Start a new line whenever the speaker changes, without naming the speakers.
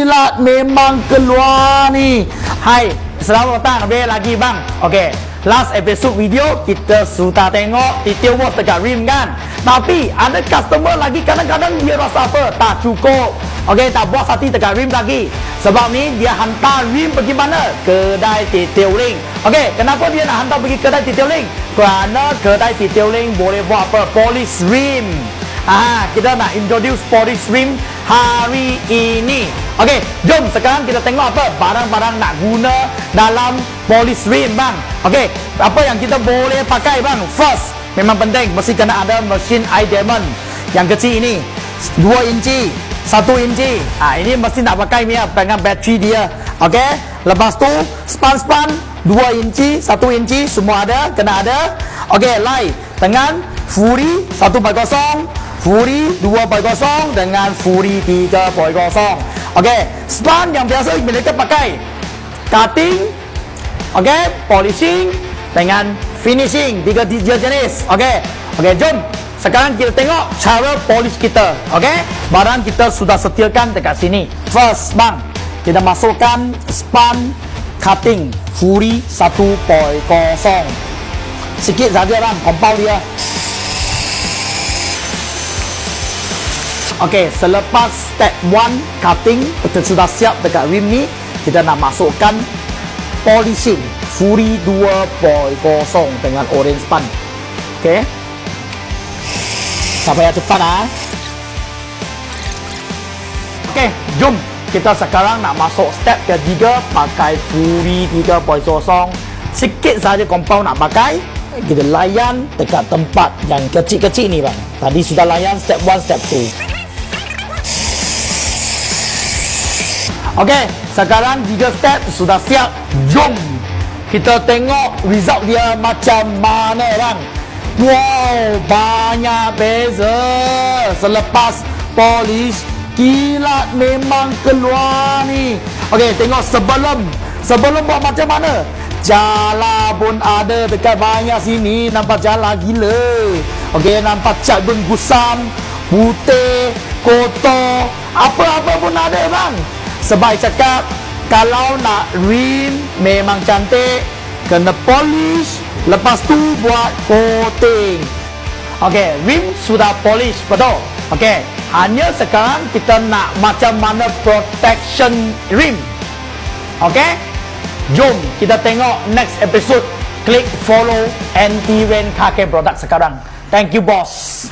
kilat memang keluar ni. Hai, selamat datang lagi bang. Okey, last episode video kita sudah tengok detail wash dekat rim kan. Tapi ada customer lagi kadang-kadang dia rasa apa? Tak cukup. Okey, tak puas hati dekat rim lagi. Sebab ni dia hantar rim pergi mana? Kedai detailing. Okey, kenapa dia nak hantar pergi kedai detailing? Kerana kedai detailing boleh buat apa? Polish rim. Kita nak introduce polish rim hari ini. Okey, jom sekarang kita tengok apa barang-barang nak guna dalam polish rim bang. Okey, apa yang kita boleh pakai bang? First, memang penting mesti kena ada mesin iDiamond yang kecil ini, 2 inci, 1 inci. Ini mesti nak pakai ni dengan bateri dia. Okey, lepas tu span 2 inci, 1 inci semua ada, kena ada. Okey, lay dengan Fury 1.0, Fury 2.0 dengan Fury 3.0. Okey, span yang biasa mereka pakai cutting, okey, polishing dengan finishing, tiga jenis. Okey, jom sekarang kita tengok cara polish kita. Okey, barang kita sudah setiakan dekat sini. First bang, kita masukkan span cutting Fury 1.0. Sikit saja bang, kompau dia. Okey, selepas step 1 cutting kita sudah siap dekat rim ni, kita nak masukkan polishing Fury 2.0 dengan orange span. Okey, sampai yang cepat Okey, jom kita sekarang nak masuk step ketiga, pakai Fury 3.0. Sikit saja kompau nak pakai, kita layan dekat tempat yang kecil-kecil ni bang. Tadi sudah layan step 1, step 2. Okey, sekarang 3 step sudah siap. Jom kita tengok result dia macam mana bang. Wow, banyak beza selepas polish. Kilat memang keluar ni. Okey, tengok sebelum buat macam mana. Jala pun ada dekat banyak sini. Nampak jala gila. Okey, nampak cat pun gusam, putih, kotor, apa-apa pun ada bang. Sebab cakap kalau nak rim memang cantik, kena polish, lepas tu buat coating. Okey, rim sudah polish, betul? Okey, hanya sekarang kita nak macam mana protection rim. Okey, jom kita tengok next episode. Klik follow Anti Rain Car Care Product sekarang. Thank you boss.